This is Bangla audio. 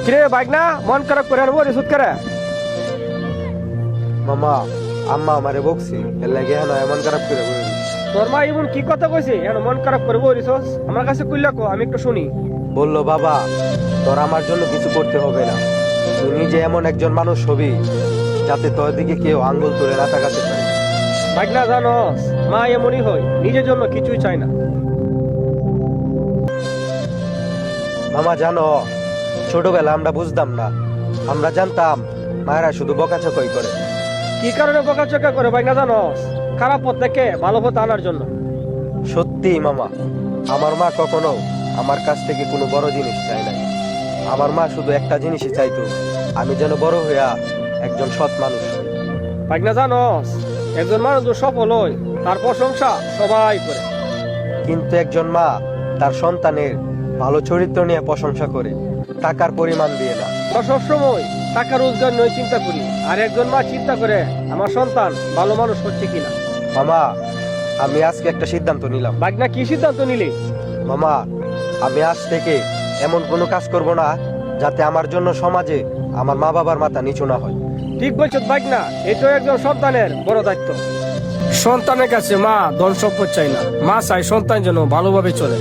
কিরে বাইক না মন খারাপ করে আনবো রিসুত করে। মামা আম্মা আমারে বকছি এর লাগে হ্যাঁ এমন খারাপ করে বলি। তোর মা এমন কি কথা কইছে এখন মন খারাপ করে বলিছস? আমার কাছে কইলা কো, আমি একটু শুনি। বললো বাবা তোর আমার জন্য কিছু করতে হবে না, তুই নিজে এমন একজন মানুষ হবি যাতে তোর দিকে কেউ আঙ্গুল তুলে না তাকাতে পারে। বাইক না জানস, মা এমনই হয়, নিজের জন্য কিছুই চায় না। মামা জানো, ছোটবেলা আমরা বুঝতাম না, আমরা জানতাম মায়েরা শুধু বকাচকাই করে। কি কারণে বকাচকা করে বাইক না জানস? খারাপ পথ থেকে ভালো পথ আনার জন্য। সত্যি মামা, আমার মা কখনো আমার কাছ থেকে কোনো বড় জিনিস চায় না। আমার মা শুধু একটা জিনিসই চাইতো, আমি যেন বড় হইয়া একজন সৎ মানুষ হই। বাইক না জানস, একজন মানুষ তো সফল হয় তার প্রশংসা সবাই করে। কিন্তু একজন মা তার সন্তানের ভালো চরিত্র নিয়ে প্রশংসা করে, টাকার পরিমাণ দিয়ে না। আমরা সবসময় টাকা রোজগার নয় চিন্তা করি, আর একজন মা চিন্তা করে আমার সন্তান ভালো মানুষ হচ্ছে কিনা। মামা আমি আজকে একটা সিদ্ধান্ত নিলাম। বাইক না কি সিদ্ধান্ত নিলি? মামা আমি আজ থেকে এমন কোনো কাজ করব না যাতে আমার জন্য সমাজে আমার মা বাবার মাথা নিচু না হয়। ঠিক বলছো বাইক না, এটা একজন সন্তানের বড় দায়িত্ব। সন্তানের কাছে মা ধন সম্পদ চাই না, মা চাই সন্তান যেন ভালোভাবে চলে।